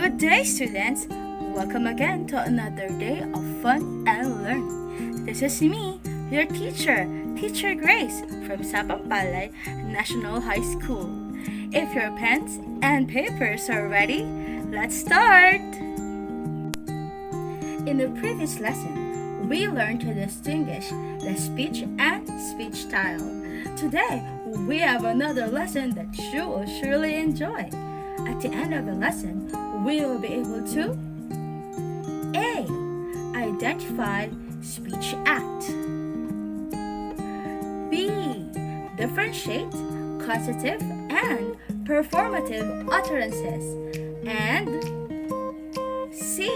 Good day, students! Welcome again to another day of fun and learning. This is me, your teacher, Teacher Grace from Sapampalay National High School. If your pens and papers are ready, let's start! In the previous lesson, we learned to distinguish the speech and speech style. Today, we have another lesson that you will surely enjoy. At the end of the lesson, we will be able to A. Identify speech act. B. Differentiate constative and performative utterances. And C.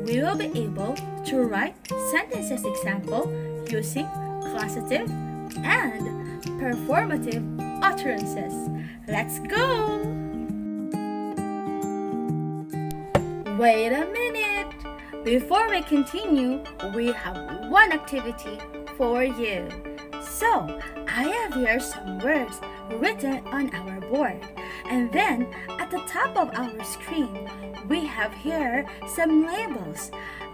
We will be able to write sentences example using constative and performative utterances. Let's go! Wait a minute! Before we continue, we have one activity for you. So, I have here some words written on our board. And then, at the top of our screen, we have here some labels.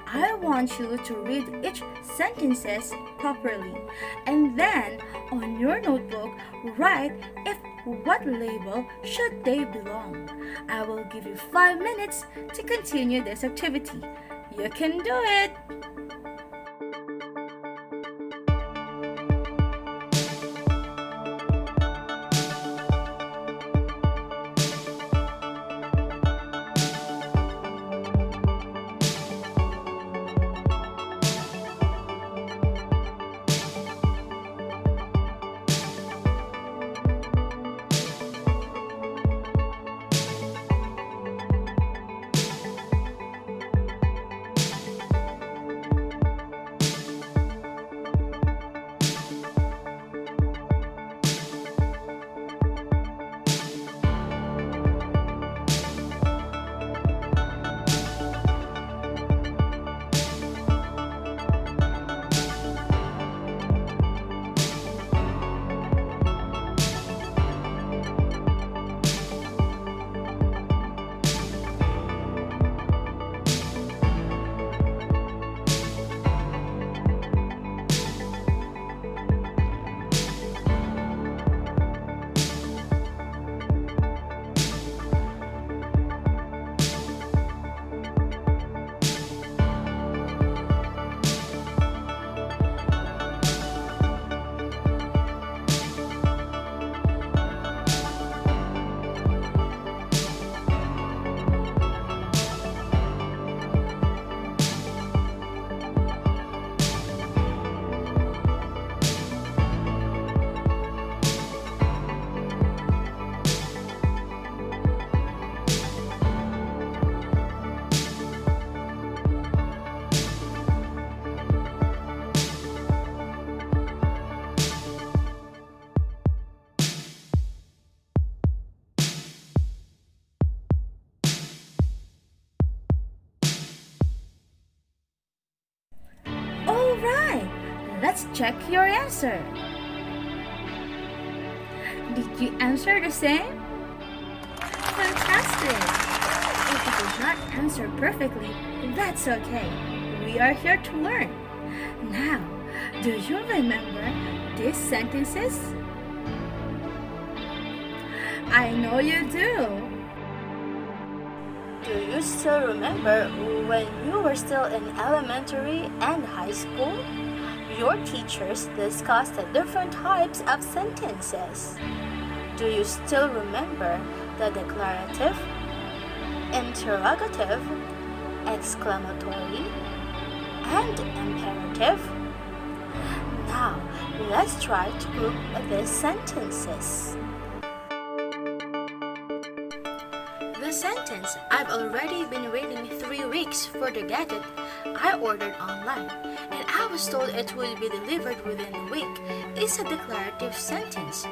I want you to read each sentences properly. And then, on your notebook, write if what label should they belong. I will give you 5 minutes to continue this activity. You can do it! Alright, let's check your answer. Did you answer the same? Fantastic! If you did not answer perfectly, that's okay. We are here to learn. Now, do you remember these sentences? I know you do. Do you still remember when you were still in elementary and high school? Your teachers discussed the different types of sentences. Do you still remember the declarative, interrogative, exclamatory, and imperative? Now, let's try to group these sentences. The sentence, I've already been waiting 3 weeks for the gadget I ordered online, and I was told it would be delivered within a week, is a declarative sentence.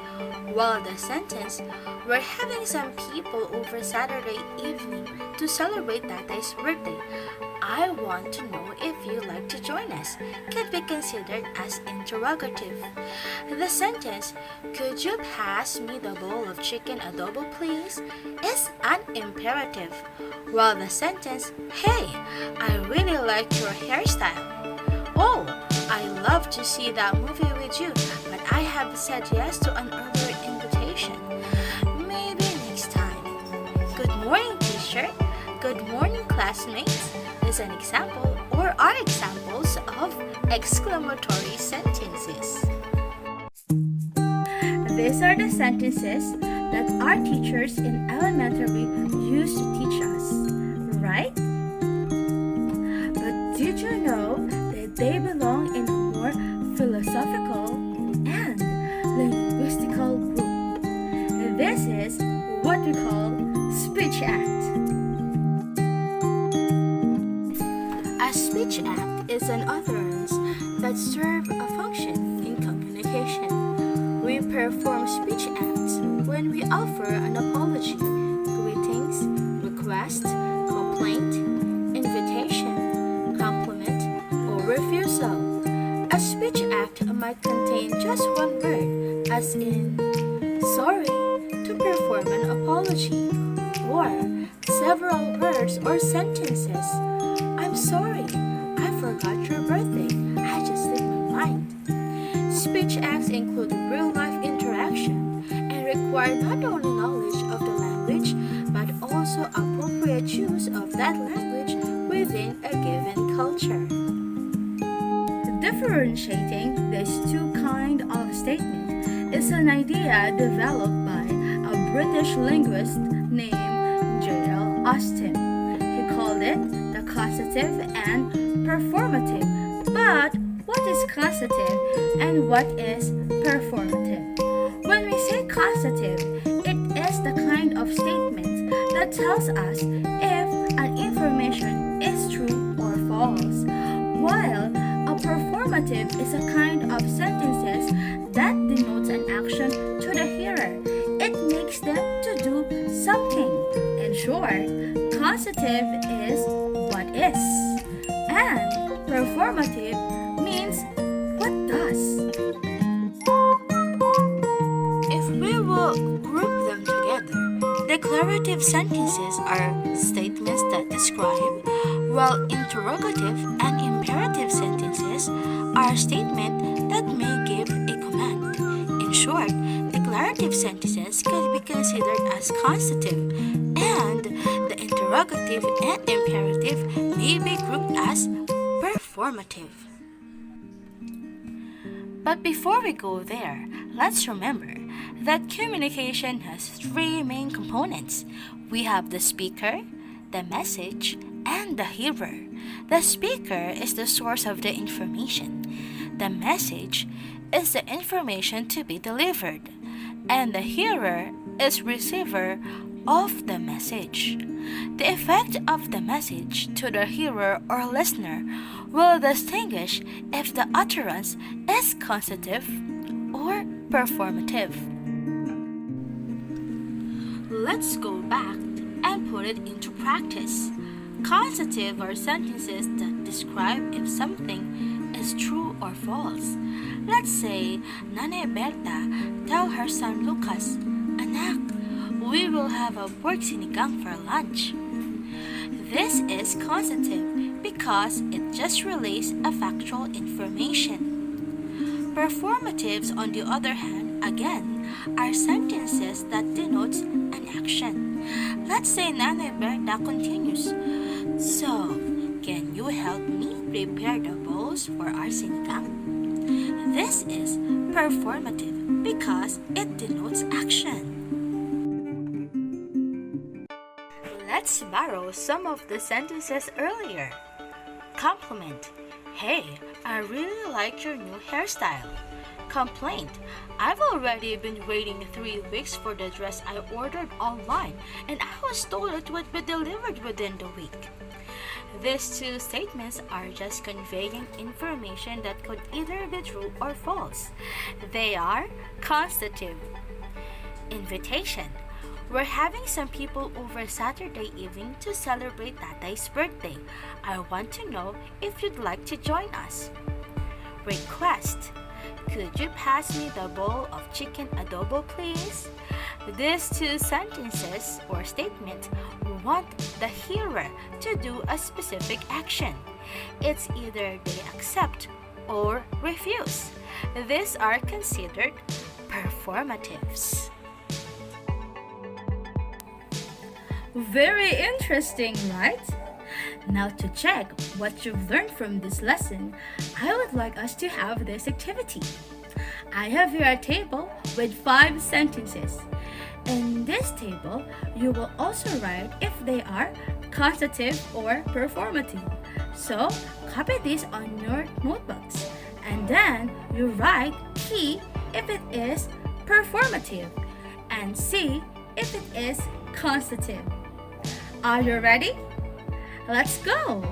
While the sentence, we're having some people over Saturday evening to celebrate Tatay's birthday, I want to know if you like to join us could be considered as interrogative. The sentence, could you pass me the bowl of chicken adobo please, is an imperative, while the sentence, hey, I really like your hairstyle. Oh, I love to see that movie with you, but I have said yes to an earlier invitation. Maybe next time. Good morning, teacher. Good morning, classmates is an example or are examples of exclamatory sentences. These are the sentences that our teachers in elementary used to teach us, right? But did you know that they belong in a more philosophical and linguistical group? This is what we call speech act. A speech act is an utterance that serves a function in communication. We perform speech acts when we offer an apology, greetings, request, complaint, invitation, compliment, or refusal. A speech act might contain just one word, as in sorry, to perform an apology, or several words or sentences. I'm sorry, I forgot your birthday. I just slipped my mind. Speech acts include real-life interaction and require not only knowledge of the language but also appropriate use of that language within a given culture. Differentiating these two kinds of statements is an idea developed by a British linguist named J.L. Austin. He called it the constative and performative. But what is constative and what is performative? When we say constative, it is the kind of statement that tells us if an information is true or false, while a performative is a kind of sentences that denotes an action to the hearer. It makes them to do something. In short, constative is what is, and performative means what does. If we will group them together, declarative sentences are statements that describe, while interrogative and imperative sentences are statements that may give a command. In short, declarative sentences can be considered as constative, and the interrogative and imperative may be grouped as performative. But before we go there, let's remember that communication has three main components. We have the speaker, the message, and the hearer. The speaker is the source of the information. The message is the information to be delivered, and the hearer is receiver of the message. The effect of the message to the hearer or listener will distinguish if the utterance is constative or performative. Let's go back and put it into practice. Constative are sentences that describe if something is true or false. Let's say, Nanay Berta tell her son Lucas, Anak, we will have a pork sinigang for lunch. This is constative because it just relays a factual information. Performatives, on the other hand, again, are sentences that denotes an action. Let's say Nanay Berta continues, So, can you help me prepare the bowls for our sinigang? This is performative because it denotes action. Let's borrow some of the sentences earlier. Compliment. Hey, I really like your new hairstyle. Complaint. I've already been waiting 3 weeks for the dress I ordered online and I was told it would be delivered within the week. These two statements are just conveying information that could either be true or false. They are constative. Invitation. We're having some people over Saturday evening to celebrate Tatay's birthday. I want to know if you'd like to join us. Request: could you pass me the bowl of chicken adobo, please? These two sentences or statements want the hearer to do a specific action. It's either they accept or refuse. These are considered performatives. Very interesting, right? Now to check what you've learned from this lesson, I would like us to have this activity. I have here a table with 5 sentences. In this table, you will also write if they are constative or performative. So, copy this on your notebooks. And then you write P if it is performative and C if it is constative. Are you ready? Let's go!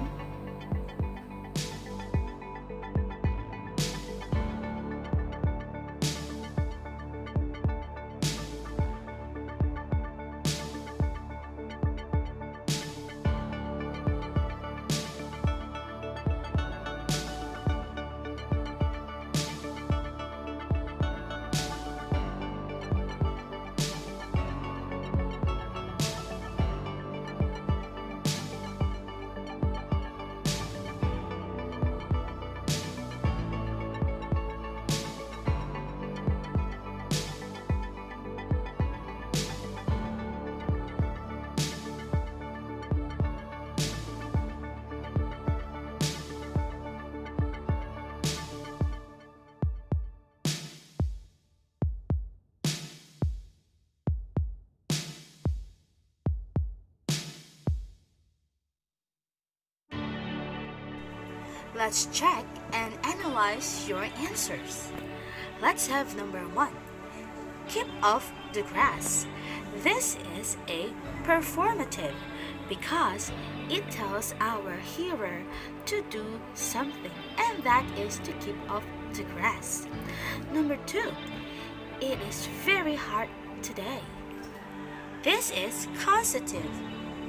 Let's check and analyze your answers. Let's have number 1. Keep off the grass. This is a performative because it tells our hearer to do something, and that is to keep off the grass. Number 2. It is very hot today. This is constative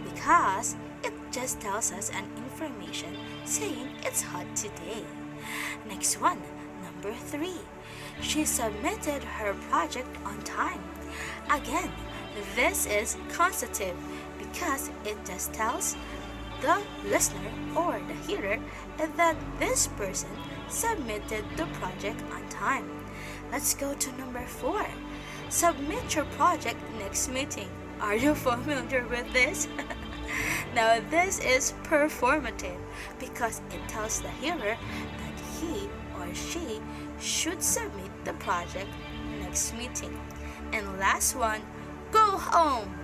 because it just tells us an information saying it's hot today. Next one, number 3. She submitted her project on time. Again, this is constative because it just tells the listener or the hearer that this person submitted the project on time. Let's go to number 4. Submit your project next meeting. Are you familiar with this? Now this is performative because it tells the hearer that he or she should submit the project next meeting. And last one, go home.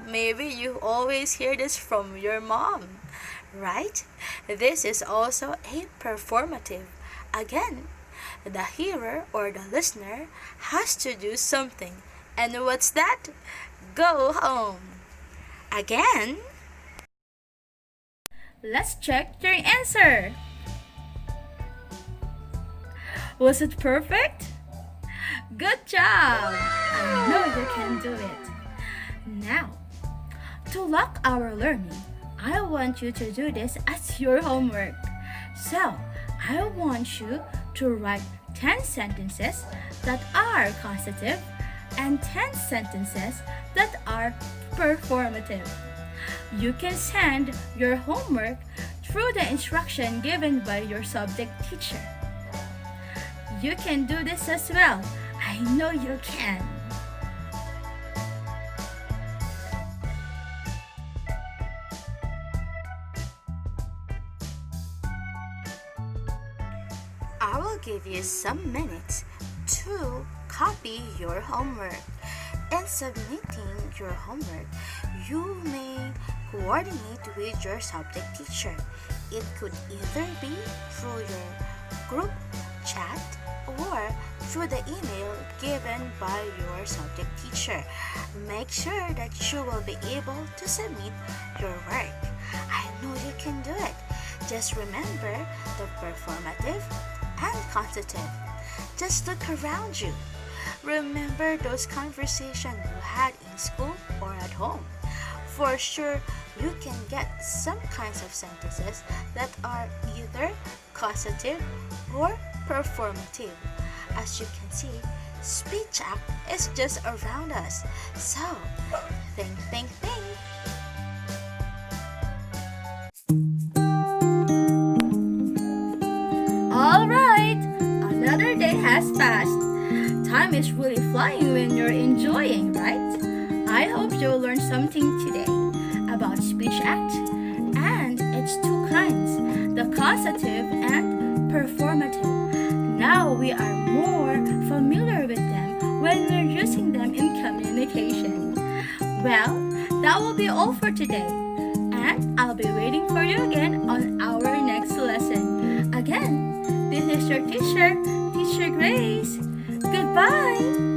Maybe you always hear this from your mom, right? This is also a performative. Again, the hearer or the listener has to do something. And what's that? Go home. Again, let's check your answer. Was it perfect? Good job! I know you can do it. Now, to lock our learning, I want you to do this as your homework. So, I want you to write 10 sentences that are constative and 10 sentences that are performative. You can send your homework through the instruction given by your subject teacher. You can do this as well. I know you can. I will give you some minutes to copy your homework. In submitting your homework, you may coordinate with your subject teacher. It could either be through your group chat or through the email given by your subject teacher. Make sure that you will be able to submit your work. I know you can do it. Just remember the performative and constative. Just look around you. Remember those conversations you had in school or at home. For sure, you can get some kinds of sentences that are either causative or performative. As you can see, speech act is just around us. So, think. Alright, another day has passed. Time is really flying when you're enjoying, right? I hope you'll learn something today about speech act and its two kinds, the causative and performative. Now we are more familiar with them when we're using them in communication. Well, that will be all for today. And I'll be waiting for you again on our next lesson. Again, this is your teacher, Teacher Grace. Goodbye!